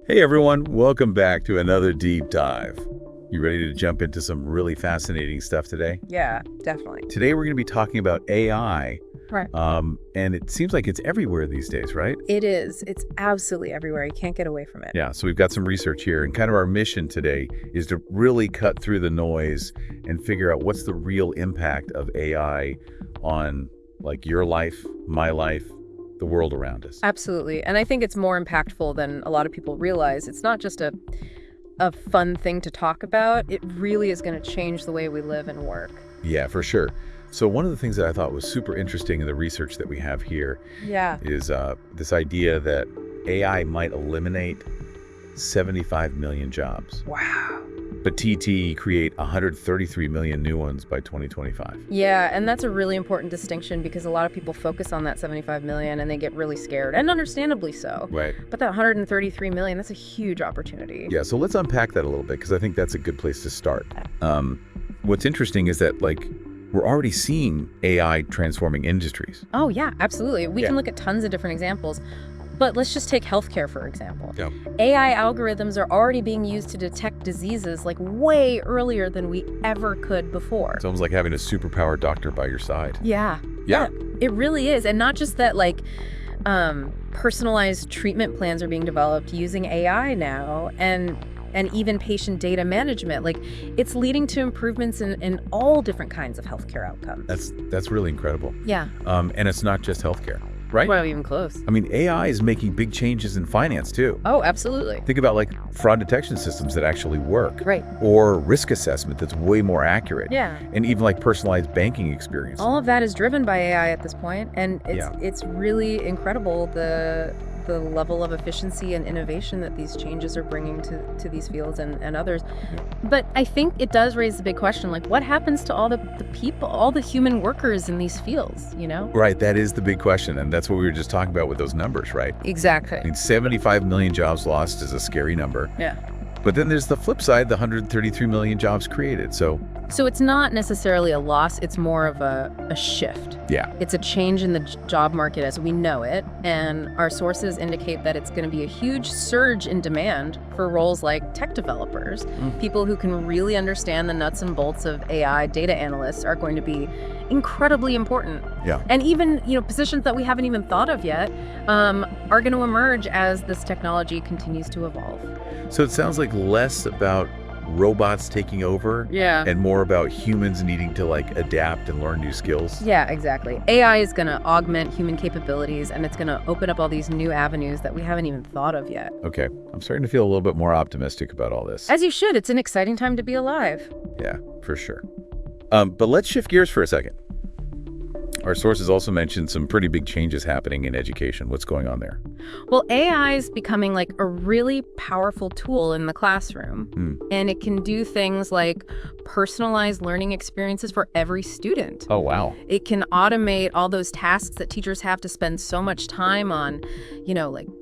Hey everyone, welcome back to another deep dive. You ready to jump into some really fascinating stuff today? Yeah, definitely. Today we're going to be talking about AI, Right. and it seems like it's everywhere these days, right? It is. It's absolutely everywhere. You can't get away from it. Yeah, so we've got some research here, and kind of our mission today is to really cut through the noise and figure out what's the real impact of AI on like your life, my life, the world around us. Absolutely. And I think it's more impactful than a lot of people realize. It's not just a fun thing to talk about. It really is going to change the way we live and work. Yeah, for sure. So one of the things that I thought was super interesting in the research that we have here Yeah. is this idea that AI might eliminate 75 million jobs, Wow. but TT create 133 million new ones by 2025. Yeah, and that's a really important distinction because a lot of people focus on that 75 million and they get really scared, and understandably so. Right. But that 133 million, that's a huge opportunity. Yeah, so let's unpack that a little bit because I think that's a good place to start. What's interesting is that we're already seeing AI transforming industries. Oh, yeah, absolutely. We Yeah. can look at tons of different examples. But let's just take healthcare, for example. Yeah. AI algorithms are already being used to detect diseases like way earlier than we ever could before. It's almost like having a superpowered doctor by your side. Yeah. Yeah. It really is. And not just that, personalized treatment plans are being developed using AI now, and even patient data management. It's leading to improvements in all different kinds of healthcare outcomes. That's really incredible. Yeah. And it's not just healthcare, right? Well, even close. I mean, AI is making big changes in finance too. Oh, absolutely. Think about fraud detection systems that actually work. Right. Or risk assessment that's way more accurate. Yeah. And even personalized banking experience. All of that is driven by AI at this point, and Yeah. it's really incredible the level of efficiency and innovation that these changes are bringing to these fields and others. But I think it does raise the big question, what happens to all the people, all the human workers in these fields, Right, that is the big question, and that's what we were just talking about with those numbers, right? Exactly. I mean, 75 million jobs lost is a scary number. Yeah. But then there's the flip side, the 133 million jobs created. So it's not necessarily a loss, it's more of a shift. yeah. It's a change in the job market as we know it, and our sources indicate that it's going to be a huge surge in demand for roles like tech developers. People who can really understand the nuts and bolts of AI. Data analysts are going to be incredibly important. Yeah. And even, positions that we haven't even thought of yet are going to emerge as this technology continues to evolve. So it sounds like less about robots taking over Yeah. and more about humans needing to adapt and learn new skills. Yeah, exactly. AI is going to augment human capabilities, and it's going to open up all these new avenues that we haven't even thought of yet. Okay, I'm starting to feel a little bit more optimistic about all this. As you should. It's an exciting time to be alive. Yeah, for sure. But let's shift gears for a second. Our sources also mentioned some pretty big changes happening in education. What's going on there? Well, AI is becoming a really powerful tool in the classroom, and it can do things like personalized learning experiences for every student. Oh, wow. It can automate all those tasks that teachers have to spend so much time on,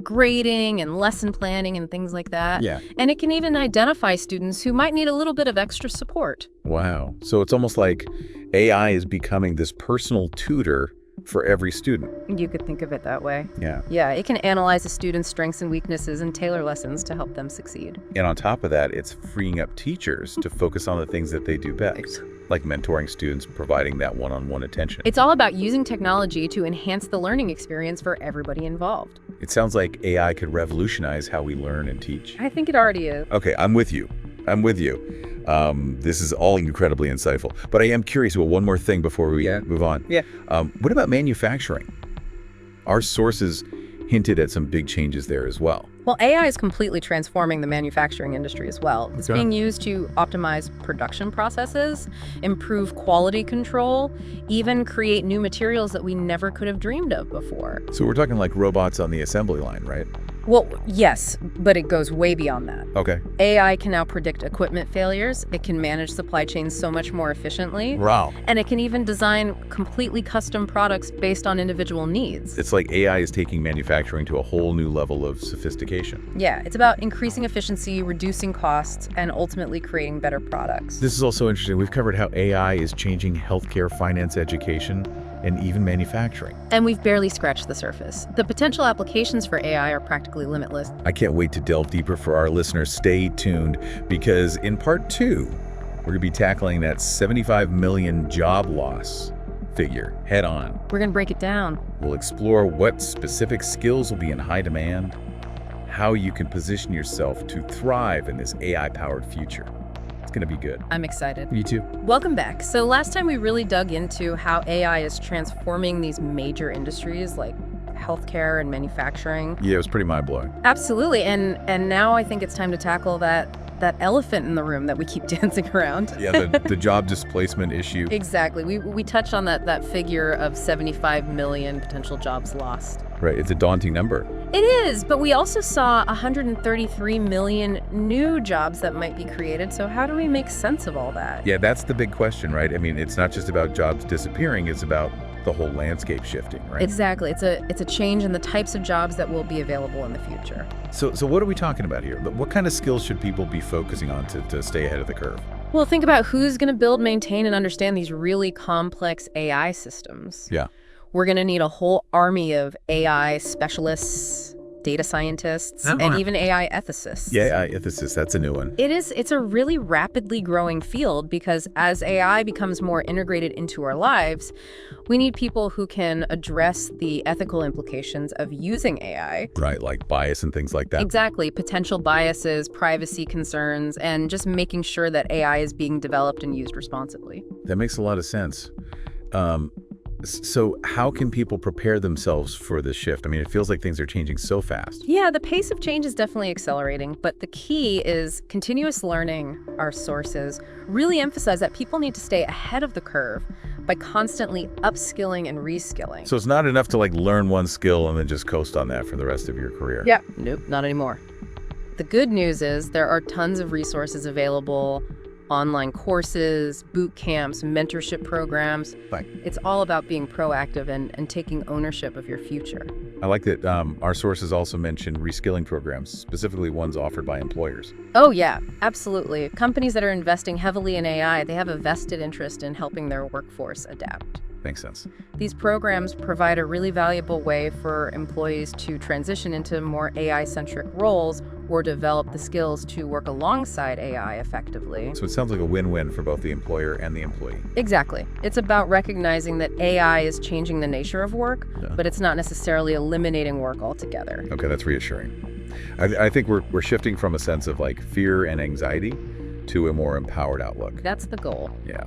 grading and lesson planning and things like that. Yeah. And it can even identify students who might need a little bit of extra support. Wow. So it's almost like AI is becoming this personal tutor for every student. You could think of it that way. Yeah. Yeah, it can analyze a student's strengths and weaknesses and tailor lessons to help them succeed. And on top of that, it's freeing up teachers to focus on the things that they do best, like mentoring students, providing that one-on-one attention. It's all about using technology to enhance the learning experience for everybody involved. It sounds like AI could revolutionize how we learn and teach. I think it already is. Okay, I'm with you. This is all incredibly insightful. But I am curious, one more thing before we move on. Yeah. What about manufacturing? Our sources hinted at some big changes there as well. Well, AI is completely transforming the manufacturing industry as well. It's Okay. being used to optimize production processes, improve quality control, even create new materials that we never could have dreamed of before. So we're talking like robots on the assembly line, right? Well, yes, but it goes way beyond that. Okay. AI can now predict equipment failures. It can manage supply chains so much more efficiently. Wow. And it can even design completely custom products based on individual needs. It's like AI is taking manufacturing to a whole new level of sophistication. Yeah, it's about increasing efficiency, reducing costs, and ultimately creating better products. This is also interesting. We've covered how AI is changing healthcare, finance, education. and even manufacturing. And we've barely scratched the surface. The potential applications for AI are practically limitless. I can't wait to delve deeper. For our listeners, stay tuned, because in part 2, we're going to be tackling that 75 million job loss figure head on. We're going to break it down. We'll explore what specific skills will be in high demand, how you can position yourself to thrive in this AI-powered future. It's going to be good. I'm excited. Me too. Welcome back. So last time we really dug into how AI is transforming these major industries like healthcare and manufacturing. Yeah, it was pretty mind-blowing. Absolutely. And now I think it's time to tackle that elephant in the room that we keep dancing around. Yeah, the job displacement issue. Exactly. We touched on that figure of 75 million potential jobs lost. Right, it's a daunting number. It is, but we also saw 133 million new jobs that might be created. So how do we make sense of all that? Yeah, that's the big question, right? I mean, it's not just about jobs disappearing, it's about the whole landscape shifting, right? Exactly. It's a change in the types of jobs that will be available in the future. So what are we talking about here? What kind of skills should people be focusing on to stay ahead of the curve? Well, think about who's going to build, maintain, and understand these really complex AI systems. Yeah. We're going to need a whole army of AI specialists, data scientists, and even AI ethicists. Yeah, AI ethicists, that's a new one. It's a really rapidly growing field, because as AI becomes more integrated into our lives, we need people who can address the ethical implications of using AI. Right, like bias and things like that. Exactly. Potential biases, privacy concerns, and just making sure that AI is being developed and used responsibly. That makes a lot of sense. So how can people prepare themselves for this shift? I mean, it feels like things are changing so fast. Yeah, the pace of change is definitely accelerating, but the key is continuous learning. Our sources really emphasize that people need to stay ahead of the curve by constantly upskilling and reskilling. So it's not enough to learn one skill and then just coast on that for the rest of your career. Yeah. Nope, not anymore. The good news is there are tons of resources available. Online courses, boot camps, mentorship programs. Right. It's all about being proactive and taking ownership of your future. I like that our sources also mention reskilling programs, specifically ones offered by employers. Oh, yeah, absolutely. Companies that are investing heavily in AI, they have a vested interest in helping their workforce adapt. Makes sense. These programs provide a really valuable way for employees to transition into more AI-centric roles or develop the skills to work alongside AI effectively. So it sounds like a win-win for both the employer and the employee. Exactly. It's about recognizing that AI is changing the nature of work, but it's not necessarily eliminating work altogether. Okay, that's reassuring. I think we're shifting from a sense of fear and anxiety to a more empowered outlook. That's the goal. Yeah.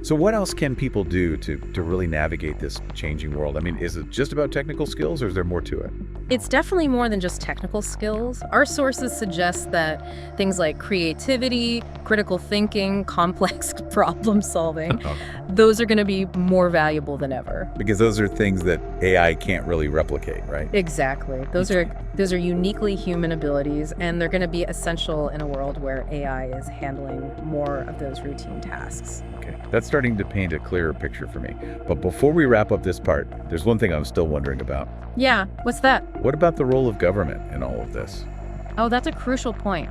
So what else can people do to really navigate this changing world? I mean, is it just about technical skills, or is there more to it? It's definitely more than just technical skills. Our sources suggest that things like creativity, critical thinking, complex problem solving, those are going to be more valuable than ever. Because those are things that AI can't really replicate, right? Exactly. Those are uniquely human abilities, and they're going to be essential in a world where AI is handling more of those routine tasks. Okay, that's starting to paint a clearer picture for me. But before we wrap up this part, there's one thing I'm still wondering about. Yeah, what's that? What about the role of government in all of this? Oh, that's a crucial point.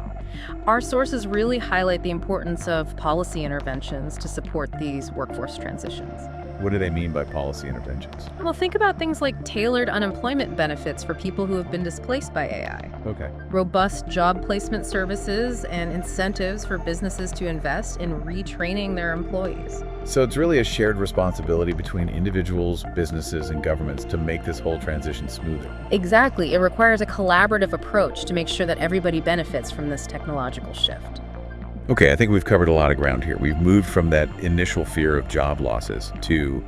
Our sources really highlight the importance of policy interventions to support these workforce transitions. What do they mean by policy interventions? Well, think about things like tailored unemployment benefits for people who have been displaced by AI. Okay. Robust job placement services and incentives for businesses to invest in retraining their employees. So it's really a shared responsibility between individuals, businesses, and governments to make this whole transition smoother. Exactly. It requires a collaborative approach to make sure that everybody benefits from this technological shift. Okay, I think we've covered a lot of ground here. We've moved from that initial fear of job losses to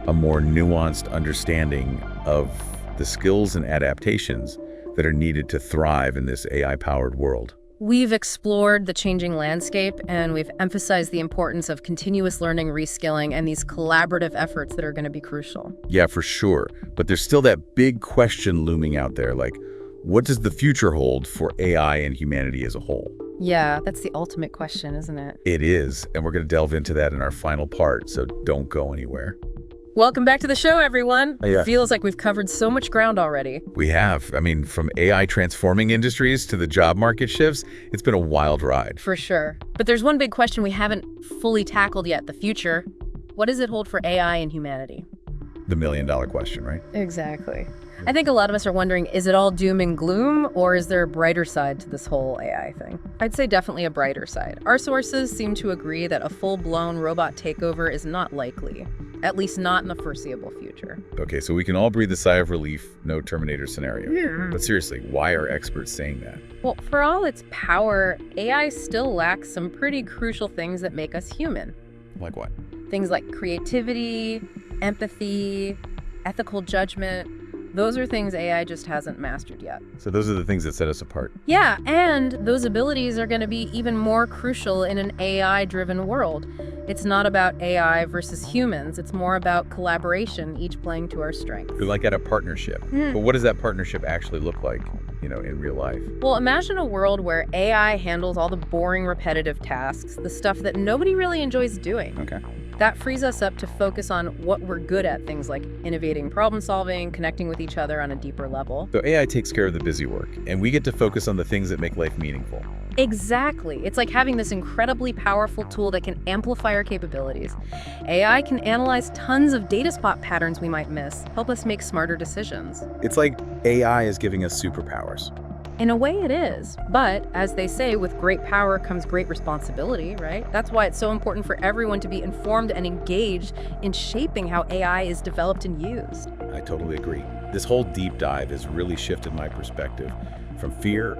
a more nuanced understanding of the skills and adaptations that are needed to thrive in this AI-powered world. We've explored the changing landscape, and we've emphasized the importance of continuous learning, reskilling, and these collaborative efforts that are going to be crucial. Yeah, for sure. But there's still that big question looming out there, what does the future hold for AI and humanity as a whole? Yeah, that's the ultimate question, isn't it? It is, and we're going to delve into that in our final part, so don't go anywhere. Welcome back to the show, everyone. Yeah. It feels like we've covered so much ground already. We have. I mean, from AI transforming industries to the job market shifts, it's been a wild ride. For sure. But there's one big question we haven't fully tackled yet, the future. What does it hold for AI and humanity? The million-dollar question, right? Exactly. I think a lot of us are wondering, is it all doom and gloom, or is there a brighter side to this whole AI thing? I'd say definitely a brighter side. Our sources seem to agree that a full-blown robot takeover is not likely, at least not in the foreseeable future. Okay, so we can all breathe a sigh of relief, no Terminator scenario. Yeah. But seriously, why are experts saying that? Well, for all its power, AI still lacks some pretty crucial things that make us human. Like what? Things like creativity, empathy, ethical judgment. Those are things AI just hasn't mastered yet. So those are the things that set us apart. Yeah, and those abilities are going to be even more crucial in an AI-driven world. It's not about AI versus humans. It's more about collaboration, each playing to our strengths. We're like at a partnership. But what does that partnership actually look like, in real life? Well, imagine a world where AI handles all the boring, repetitive tasks, the stuff that nobody really enjoys doing. Okay. That frees us up to focus on what we're good at, things like innovating, problem solving, connecting with each other on a deeper level. So AI takes care of the busy work, and we get to focus on the things that make life meaningful. Exactly. It's like having this incredibly powerful tool that can amplify our capabilities. AI can analyze tons of data spot patterns we might miss, help us make smarter decisions. It's like AI is giving us superpowers. In a way it is, but as they say, with great power comes great responsibility, right? That's why it's so important for everyone to be informed and engaged in shaping how AI is developed and used. I totally agree. This whole deep dive has really shifted my perspective from fear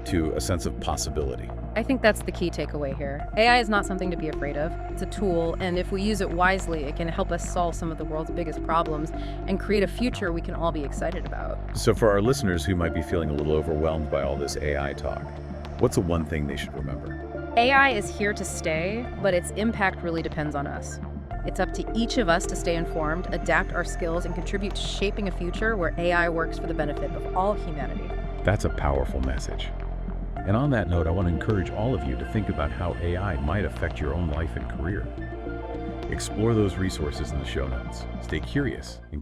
to a sense of possibility. I think that's the key takeaway here. AI is not something to be afraid of. It's a tool, and if we use it wisely, it can help us solve some of the world's biggest problems and create a future we can all be excited about. So for our listeners who might be feeling a little overwhelmed by all this AI talk, what's the one thing they should remember? AI is here to stay, but its impact really depends on us. It's up to each of us to stay informed, adapt our skills, and contribute to shaping a future where AI works for the benefit of all humanity. That's a powerful message. And on that note, I want to encourage all of you to think about how AI might affect your own life and career. Explore those resources in the show notes. Stay curious and